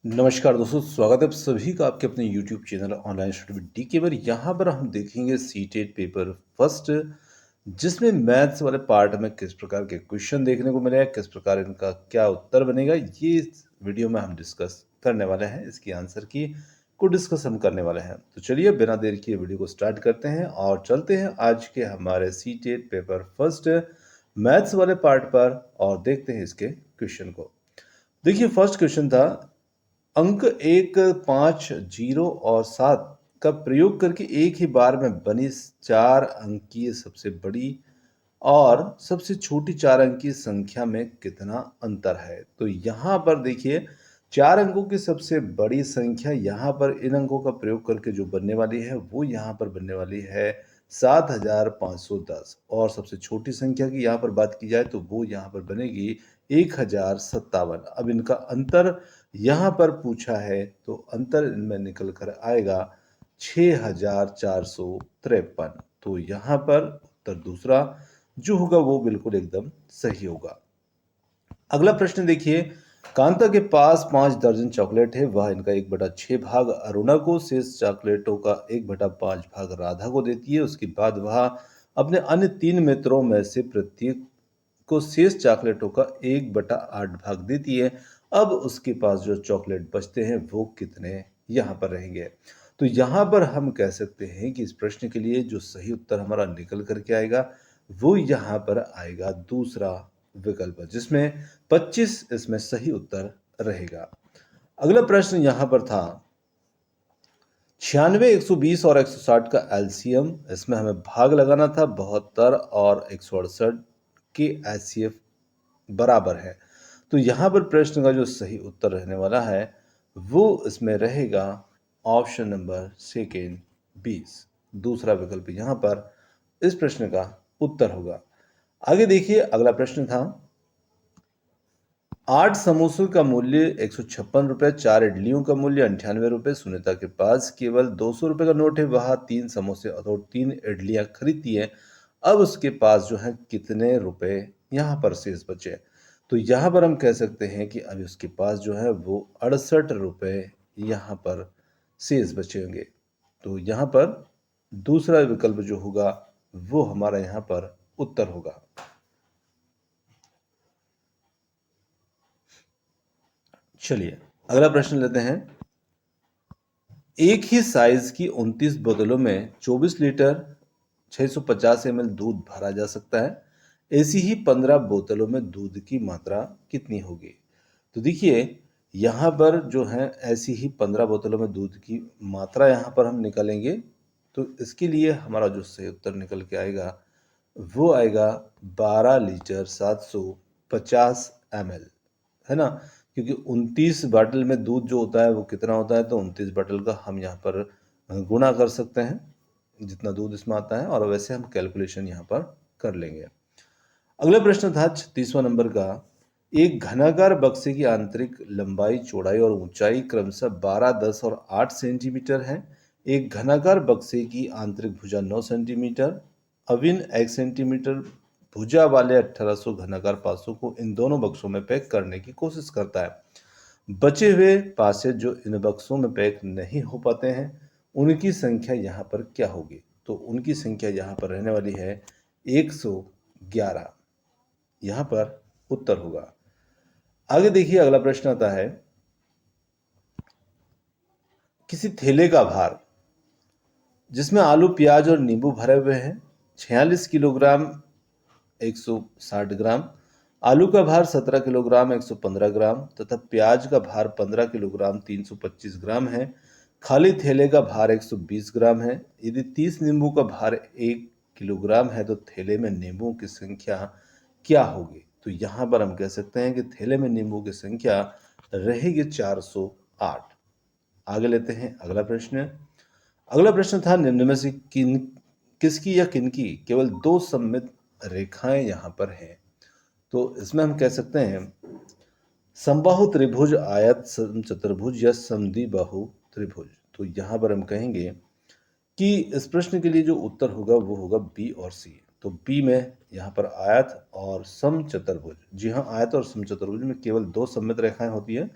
नमस्कार दोस्तों, स्वागत है आप सभी का आपके अपने YouTube channel online study with D के पर। यहाँ पर हम देखेंगे सीटेट पेपर फर्स्ट, जिसमें मैथ्स वाले पार्ट में किस प्रकार के क्वेश्चन देखने को मिलेगा, किस प्रकार इनका क्या उत्तर बनेगा, ये इस वीडियो में हम डिस्कस करने वाले हैं। इसकी आंसर की को डिस्कस हम करने वाले हैं। तो चलिए बिना देर किए वीडियो को स्टार्ट करते हैं और चलते हैं आज के हमारे सीटेट पेपर फर्स्ट मैथ्स वाले पार्ट पर और देखते हैं इसके क्वेश्चन को। देखिए, फर्स्ट क्वेश्चन था, अंक 1, 5, 0 और 7 का प्रयोग करके एक ही बार में बनी 4 अंकीय सबसे बड़ी और सबसे छोटी 4 अंकीय संख्या में कितना अंतर है। तो यहाँ पर देखिए, 4 अंकों की सबसे बड़ी संख्या यहाँ पर इन अंकों का प्रयोग करके जो बनने वाली है वो यहाँ पर बनने वाली है 7510, और सबसे छोटी संख्या की यहाँ पर बात की जाए तो वो यहाँ पर बनेगी 1057। अब इनका अंतर यहाँ पर पूछा है तो अंतर इनमें निकल कर आएगा 6453। तो यहाँ पर उत्तर दूसरा जो होगा वो बिल्कुल एकदम सही होगा। अगला प्रश्न देखिए, कांता के पास 5 दर्जन चॉकलेट है। वह इनका 1/6 भाग अरुणा को, शेष चॉकलेटों का 1/5 भाग राधा को देती है। उसके बाद वह अपने अन्य 3 मित्रों में से प्रत्येक को शेष चॉकलेटों का 1/8 भाग देती है। अब उसके पास जो चॉकलेट बचते हैं वो कितने यहाँ पर रहेंगे। तो यहाँ पर हम कह सकते हैं कि इस प्रश्न के लिए जो सही उत्तर हमारा निकल करके आएगा वो यहाँ पर आएगा दूसरा विकल्प, जिसमें 25 इसमें सही उत्तर रहेगा। अगला प्रश्न यहाँ पर था, 96, 120 और 160 का एलसीएम, इसमें हमें भाग लगाना था 72 और 168 के एचसीएफ बराबर है। तो यहाँ पर प्रश्न का जो सही उत्तर रहने वाला है वो इसमें रहेगा ऑप्शन नंबर सेकेंड 20, दूसरा विकल्प यहाँ पर इस प्रश्न का उत्तर होगा। आगे देखिए, अगला प्रश्न था, 8 समोसों का मूल्य 156 रुपये, 4 इडलियों का मूल्य 98 रुपये। सुनीता के पास केवल 200 रुपये का नोट है। वह 3 समोसे और 3 इडलियां खरीदती है। अब उसके पास जो है कितने रुपए यहाँ पर शेष बचे। तो यहाँ पर हम कह सकते हैं कि अभी उसके पास जो है वो 68 रुपये यहाँ पर शेष बचे होंगे। तो यहाँ पर दूसरा विकल्प जो होगा वो हमारा यहाँ पर उत्तर होगा। चलिए अगला प्रश्न लेते हैं, एक ही साइज की 29 बोतलों में 24 लीटर 650 ml दूध भरा जा सकता है। ऐसी ही 15 बोतलों में दूध की मात्रा कितनी होगी। तो देखिए, यहाँ पर जो है ऐसी ही 15 बोतलों में दूध की मात्रा यहाँ पर हम निकालेंगे। तो इसके लिए हमारा जो सही उत्तर निकल के आएगा वो आएगा 12 लीटर 750 ml, है ना। क्योंकि 29 बॉटल में दूध जो होता है वो कितना होता है, तो 29 बॉटल का हम यहाँ पर गुणा कर सकते हैं जितना दूध इसमें आता है, और वैसे हम कैलकुलेशन यहाँ पर कर लेंगे। अगला प्रश्न था 36वां नंबर का, एक घनाकार बक्से की आंतरिक लंबाई, चौड़ाई और ऊंचाई क्रमशः 12, 10 और 8 सेंटीमीटर है। एक घनाकार बक्से की आंतरिक भुजा 9 सेंटीमीटर, अविन 1 सेंटीमीटर भुजा वाले 1800 घनाकार पासों को इन दोनों बक्सों में पैक करने की कोशिश करता है। बचे हुए पासे जो इन बक्सों में पैक नहीं हो पाते हैं उनकी संख्या यहाँ पर क्या होगी। तो उनकी संख्या यहाँ पर रहने वाली है 111, यहाँ पर उत्तर होगा। आगे देखिए, अगला प्रश्न आता है, किसी थैले का भार जिसमें आलू, प्याज और नींबू भरे हुए हैं 46 किलोग्राम 160 ग्राम, आलू का भार 17 किलोग्राम 115 ग्राम तथा प्याज का भार 15 किलोग्राम 325 ग्राम है। खाली थैले का भार 120 ग्राम है। यदि 30 नींबू का भार 1 किलोग्राम है तो थैले में नींबू की संख्या क्या होगी। तो यहाँ पर हम कह सकते हैं कि थैले में नींबू की संख्या रहेगी 408। आगे लेते हैं अगला प्रश्न। अगला प्रश्न था, निम्न में से किसकी या किनकी केवल 2 सममित रेखाएं यहाँ पर हैं। तो इसमें हम कह सकते हैं समबाहु त्रिभुज, आयत, समचतुर्भुज या समद्विबाहु त्रिभुज। तो यहाँ पर हम कहेंगे कि इस प्रश्न के लिए जो उत्तर होगा वो होगा बी और सी। तो बी में यहाँ पर आयत और समचतुर्भुज, जी हाँ, आयत और समचतुर्भुज में केवल 2 सममित रेखाएं होती है।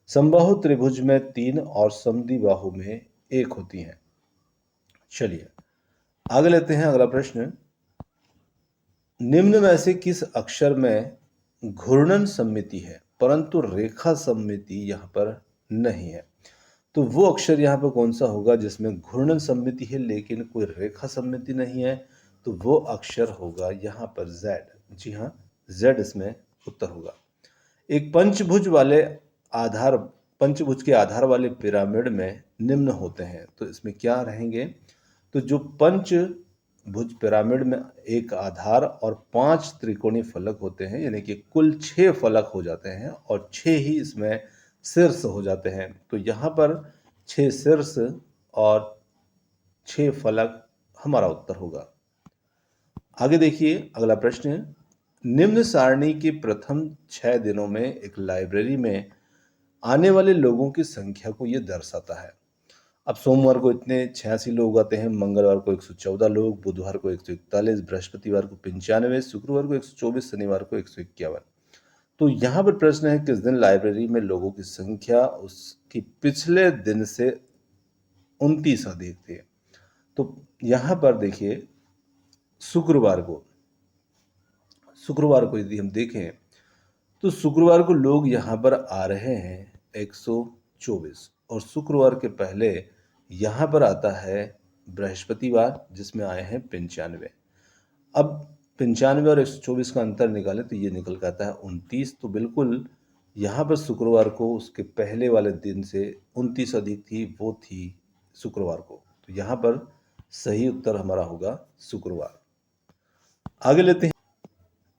समबाहु त्रिभुज में 3 और समद्विबाहु में 1 होती हैं। चलिए आगे लेते हैं अगला प्रश्न। निम्न में से किस अक्षर में घूर्णन सममिति है परंतु रेखा सममिति यहाँ पर नहीं है? तो वो अक्षर यहाँ पर कौन सा होगा जिसमें घूर्णन सममिति है लेकिन कोई रेखा सममिति नहीं है? तो वो अक्षर होगा यहाँ पर Z। जी हाँ, Z इसमें उत्तर होगा। एक पंचभुज के आधार वाले पिरामिड में निम्न होते हैं, तो इसमें क्या रहेंगे? तो जो पंचभुज पिरामिड में एक आधार और 5 त्रिकोणीय फलक होते हैं, यानी कि कुल 6 फलक हो जाते हैं और 6 ही इसमें शीर्ष हो जाते हैं। तो यहाँ पर 6 शीर्ष और 6 फलक हमारा उत्तर होगा। आगे देखिए अगला प्रश्न। निम्न सारणी के प्रथम 6 दिनों में एक लाइब्रेरी में आने वाले लोगों की संख्या को यह दर्शाता है। अब सोमवार को इतने 86 लोग आते हैं, मंगलवार को 114 लोग, बुधवार को 141, बृहस्पतिवार को 95, शुक्रवार को 124, शनिवार को 151। तो यहाँ पर प्रश्न है किस दिन लाइब्रेरी में लोगों की संख्या उसकी पिछले दिन से 29 अधिक थी? तो यहाँ पर देखिए शुक्रवार को यदि हम देखें तो शुक्रवार को लोग यहाँ पर आ रहे हैं 124 और शुक्रवार के पहले यहाँ पर आता है बृहस्पतिवार जिसमें आए हैं 95। अब 95 और 124 का अंतर निकालें तो ये निकल के आता है 29। तो बिल्कुल यहाँ पर शुक्रवार को उसके पहले वाले दिन से 29 अधिक थी, वो थी शुक्रवार को। तो यहाँ पर सही उत्तर हमारा होगा शुक्रवार। आगे लेते हैं।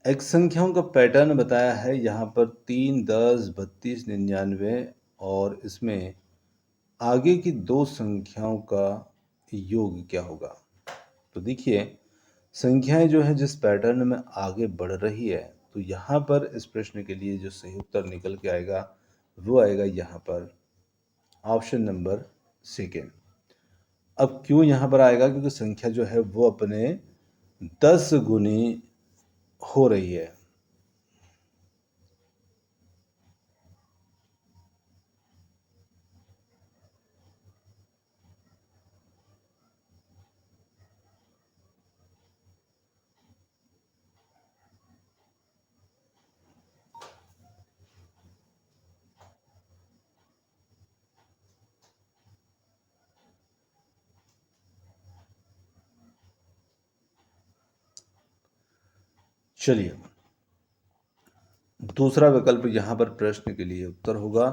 एक संख्याओं का पैटर्न बताया है यहाँ पर 3, 10, 32, 99 और इसमें आगे की 2 संख्याओं का योग क्या होगा? तो देखिए संख्याएं जो है जिस पैटर्न में आगे बढ़ रही है, तो यहाँ पर इस प्रश्न के लिए जो सही उत्तर निकल के आएगा वो आएगा यहाँ पर ऑप्शन नंबर सेकेंड। अब क्यों यहाँ पर आएगा? क्योंकि संख्या जो है वो अपने 10 गुनी हो रही है। चलिए दूसरा विकल्प यहाँ पर प्रश्न के लिए उत्तर होगा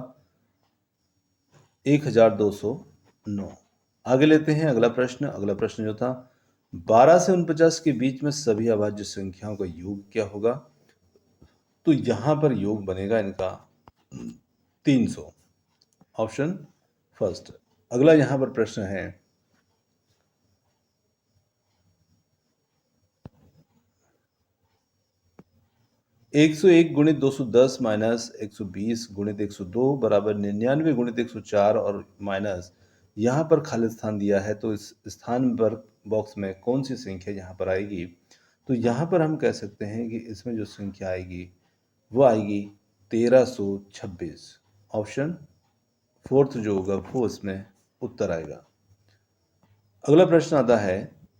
1209। आगे लेते हैं अगला प्रश्न। अगला प्रश्न जो था 12 से 49 के बीच में सभी अभाज्य संख्याओं का योग क्या होगा? तो यहाँ पर योग बनेगा इनका 300, ऑप्शन फर्स्ट। अगला यहाँ पर प्रश्न है 101 गुणित 210 माइनस 120 गुणित 102 बराबर 99 गुणित 104 और माइनस यहाँ पर खाली स्थान दिया है, तो इस स्थान पर बॉक्स में कौन सी संख्या यहाँ पर आएगी? तो यहाँ पर हम कह सकते हैं कि इसमें जो संख्या आएगी वो आएगी 1326। ऑप्शन फोर्थ जो होगा वो इसमें उत्तर आएगा। अगला प्रश्न आता है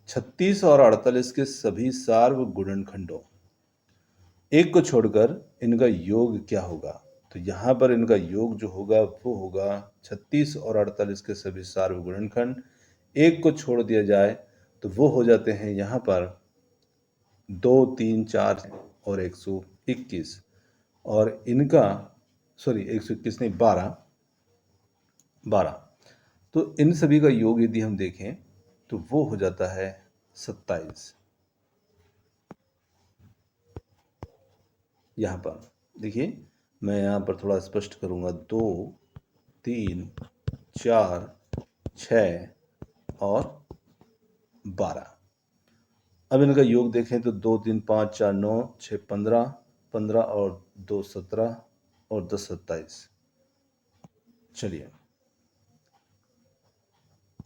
36 और 48 के सभी सार्व गुणनखंडों एक को छोड़कर इनका योग क्या होगा? तो यहाँ पर इनका योग जो होगा वो होगा 36 और 48 के सभी सार्व गुणनखंड एक को छोड़ दिया जाए तो वो हो जाते हैं यहाँ पर 2, 3, 4 और 121 और इनका 121 नहीं 12। तो इन सभी का योग यदि हम देखें तो वो हो जाता है 27। यहाँ पर देखिए मैं यहाँ पर थोड़ा स्पष्ट करूँगा 2, 3, 4, 6 और 12। अब इनका योग देखें तो 2, 3, 5, 4, 9, 6, 15, 15 और 2, 17 और 10, 27। चलिए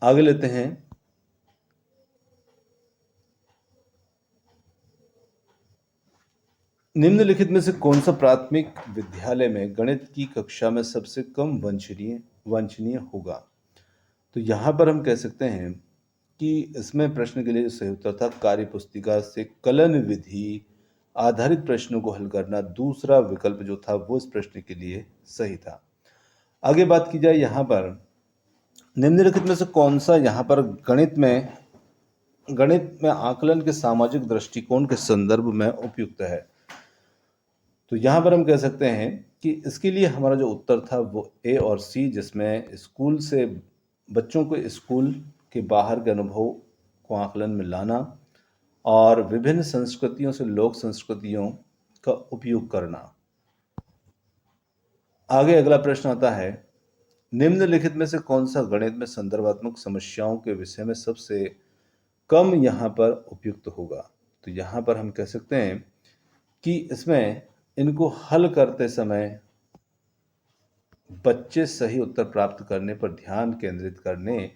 आगे लेते हैं। निम्नलिखित में से कौन सा प्राथमिक विद्यालय में गणित की कक्षा में सबसे कम वांछनीय वांछनीय होगा? तो यहाँ पर हम कह सकते हैं कि इसमें प्रश्न के लिए जो सही उत्तर था, कार्य पुस्तिका से कलन विधि आधारित प्रश्नों को हल करना, दूसरा विकल्प जो था वो इस प्रश्न के लिए सही था। आगे बात की जाए यहाँ पर, निम्नलिखित में से कौन सा यहाँ पर गणित में आकलन के सामाजिक दृष्टिकोण के संदर्भ में उपयुक्त है? तो यहाँ पर हम कह सकते हैं कि इसके लिए हमारा जो उत्तर था वो ए और सी, जिसमें स्कूल से बच्चों को स्कूल के बाहर के अनुभव को आकलन में लाना और विभिन्न संस्कृतियों से लोक संस्कृतियों का उपयोग करना। आगे अगला प्रश्न आता है, निम्नलिखित में से कौन सा गणित में संदर्भात्मक समस्याओं के विषय में सबसे कम यहाँ पर उपयुक्त होगा? तो यहाँ पर हम कह सकते हैं कि इसमें इनको हल करते समय बच्चे सही उत्तर प्राप्त करने पर ध्यान केंद्रित करने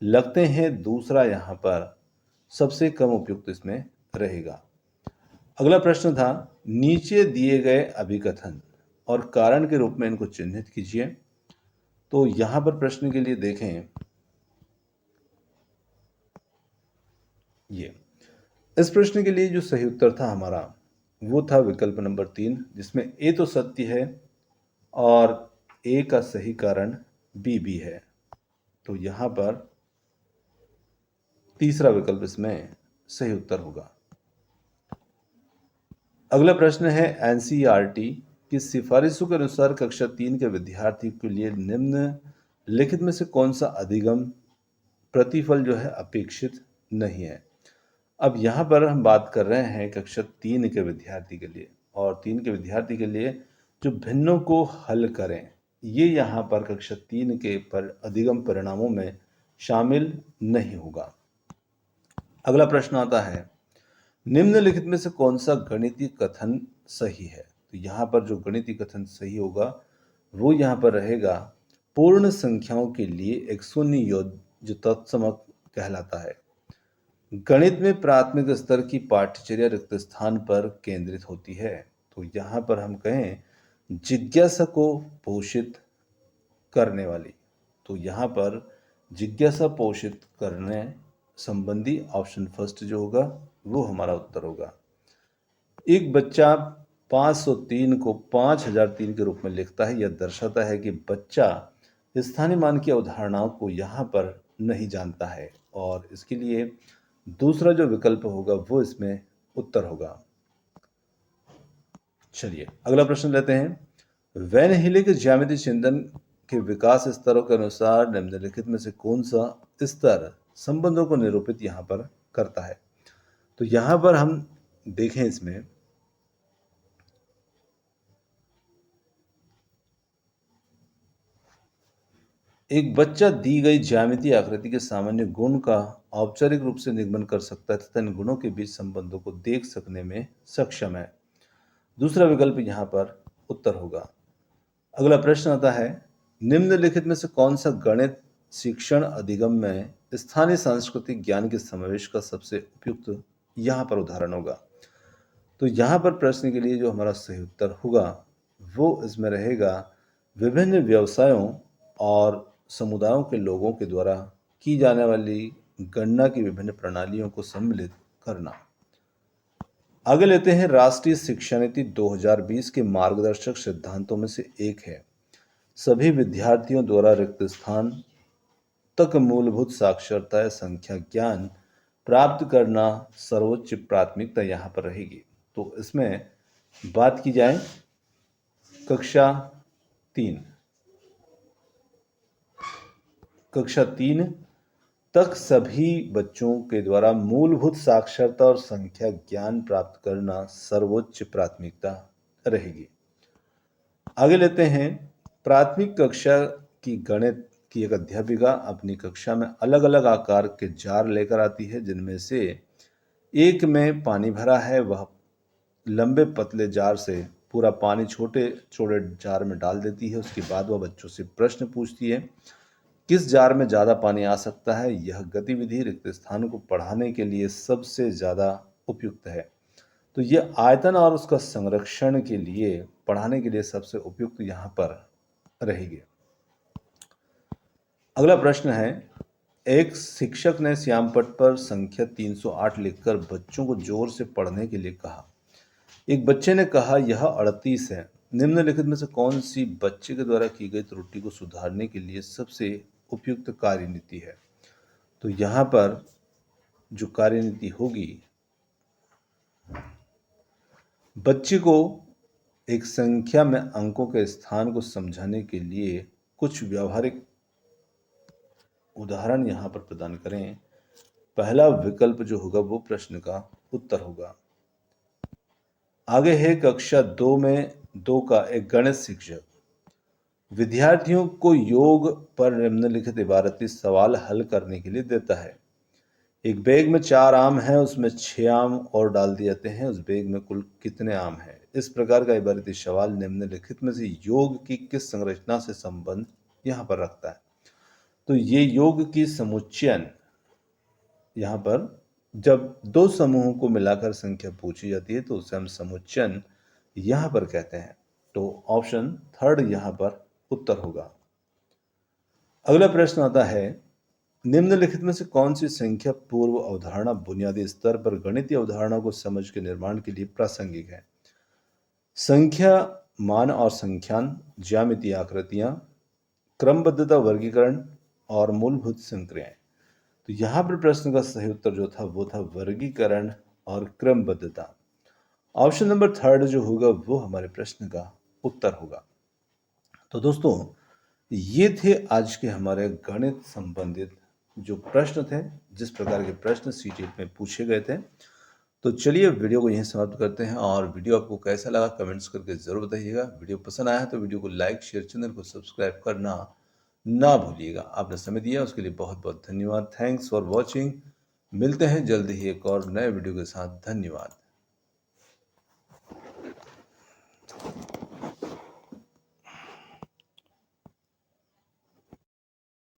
लगते हैं, दूसरा यहाँ पर सबसे कम उपयुक्त इसमें रहेगा। अगला प्रश्न था, नीचे दिए गए अभिकथन और कारण के रूप में इनको चिन्हित कीजिए। तो यहाँ पर प्रश्न के लिए देखें, ये इस प्रश्न के लिए जो सही उत्तर था हमारा वो था विकल्प नंबर 3, जिसमें ए तो सत्य है और ए का सही कारण बी भी है। तो यहाँ पर तीसरा विकल्प इसमें सही उत्तर होगा। अगला प्रश्न है, एनसीईआरटी की सिफारिशों के अनुसार कक्षा 3 के विद्यार्थी के लिए निम्नलिखित में से कौन सा अधिगम प्रतिफल जो है अपेक्षित नहीं है? अब यहाँ पर हम बात कर रहे हैं कक्षा 3 के विद्यार्थी के लिए, और 3 के विद्यार्थी के लिए जो भिन्नों को हल करें, ये यहाँ पर कक्षा 3 के पर अधिगम परिणामों में शामिल नहीं होगा। अगला प्रश्न आता है, निम्नलिखित में से कौन सा गणितीय कथन सही है? तो यहाँ पर जो गणितीय कथन सही होगा वो यहाँ पर रहेगा, पूर्ण संख्याओं के लिए एक शून्य योग जो तत्समक कहलाता है। गणित में प्राथमिक स्तर की पाठ्यचर्या रिक्त स्थान पर केंद्रित होती है। तो यहाँ पर हम कहें जिज्ञासा को पोषित करने वाली, तो यहाँ पर जिज्ञासा पोषित करने संबंधी ऑप्शन फर्स्ट जो होगा वो हमारा उत्तर होगा। एक बच्चा 503 को 5003 के रूप में लिखता है, यह दर्शाता है कि बच्चा स्थानीय मान की अवधारणाओं को यहाँ पर नहीं जानता है, और इसके लिए दूसरा जो विकल्प होगा वो इसमें उत्तर होगा। चलिए अगला प्रश्न लेते हैं, वैन हीले के ज्यामितीय चिंतन के विकास स्तरों के अनुसार निम्नलिखित में से कौन सा स्तर संबंधों को निरूपित यहाँ पर करता है? तो यहाँ पर हम देखें, इसमें एक बच्चा दी गई ज्यामितीय आकृति के सामान्य गुण का औपचारिक रूप से निगमन कर सकता है तथा इन गुणों के बीच संबंधों को देख सकने में सक्षम है। दूसरा विकल्प यहाँ पर उत्तर होगा। अगला प्रश्न आता है, निम्नलिखित में से कौन सा गणित शिक्षण अधिगम में स्थानीय सांस्कृतिक ज्ञान के समावेश का सबसे उपयुक्त यहाँ पर उदाहरण होगा? तो यहाँ पर प्रश्न के लिए जो हमारा सही उत्तर होगा वो इसमें रहेगा, विभिन्न व्यवसायों और समुदायों के लोगों के द्वारा की जाने वाली गणना की विभिन्न प्रणालियों को सम्मिलित करना। आगे लेते हैं, राष्ट्रीय शिक्षा नीति 2020 के मार्गदर्शक सिद्धांतों में से एक है, सभी विद्यार्थियों द्वारा रिक्त स्थान तक मूलभूत साक्षरता या संख्या ज्ञान प्राप्त करना सर्वोच्च प्राथमिकता यहाँ पर रहेगी। तो इसमें बात की जाए कक्षा 3 तक सभी बच्चों के द्वारा मूलभूत साक्षरता और संख्या ज्ञान प्राप्त करना सर्वोच्च प्राथमिकता रहेगी। आगे लेते हैं, प्राथमिक कक्षा की गणित की एक अध्यापिका अपनी कक्षा में अलग अलग आकार के जार लेकर आती है, जिनमें से एक में पानी भरा है। वह लंबे पतले जार से पूरा पानी छोटे छोटे जार में डाल देती है। उसके बाद वह बच्चों से प्रश्न पूछती है, किस जार में ज़्यादा पानी आ सकता है? यह गतिविधि रिक्त स्थान को पढ़ाने के लिए सबसे ज़्यादा उपयुक्त है। तो ये आयतन और उसका संरक्षण के लिए पढ़ाने के लिए सबसे उपयुक्त यहाँ पर रहेगी। अगला प्रश्न है, एक शिक्षक ने श्यामपट्ट पर संख्या 308 लिखकर बच्चों को जोर से पढ़ने के लिए कहा। एक बच्चे ने कहा यह 38 है। निम्नलिखित में से कौन सी बच्चे के द्वारा की गई त्रुटि को सुधारने के लिए सबसे उपयुक्त कार्यनीति है? तो यहाँ पर जो कार्यनीति होगी, बच्चे को एक संख्या में अंकों के स्थान को समझाने के लिए कुछ व्यावहारिक उदाहरण यहाँ पर प्रदान करें। पहला विकल्प जो होगा वो प्रश्न का उत्तर होगा। आगे है कक्षा 2 में 2 का एक गणित शिक्षक विद्यार्थियों को योग पर निम्नलिखित इबारती सवाल हल करने के लिए देता है। एक बैग में 4 आम हैं, उसमें 6 आम और डाल दिए जाते हैं, उस बैग में कुल कितने आम हैं? इस प्रकार का इबारती सवाल निम्नलिखित में से योग की किस संरचना से संबंध यहाँ पर रखता है? तो ये योग की समुच्चयन, यहाँ पर जब दो समूहों को मिलाकर संख्या पूछी जाती है तो उसे हम समुच्चयन यहाँ पर कहते हैं। तो ऑप्शन थर्ड यहाँ पर उत्तर होगा। अगला प्रश्न आता है, निम्नलिखित में से कौन सी संख्या पूर्व अवधारणा बुनियादी स्तर पर गणितीय अवधारणा को समझ के निर्माण के लिए प्रासंगिक है? संख्या, मान और संख्यान, ज्यामितीय आकृतियां, क्रमबद्धता, वर्गीकरण और मूलभूत संक्रियाएं। तो यहाँ पर प्रश्न का सही उत्तर जो था वो था वर्गीकरण और क्रमबद्धता। ऑप्शन नंबर थर्ड जो होगा वो हमारे प्रश्न का उत्तर होगा। तो दोस्तों, ये थे आज के हमारे गणित संबंधित जो प्रश्न थे, जिस प्रकार के प्रश्न सीटेट में पूछे गए थे। तो चलिए वीडियो को यहीं समाप्त करते हैं, और वीडियो आपको कैसा लगा कमेंट्स करके ज़रूर बताइएगा। वीडियो पसंद आया तो वीडियो को लाइक, शेयर, चैनल को सब्सक्राइब करना ना भूलिएगा। आपने समय दिया उसके लिए बहुत बहुत धन्यवाद। Thanks for watching. मिलते हैं जल्द ही एक और नए वीडियो के साथ। धन्यवाद।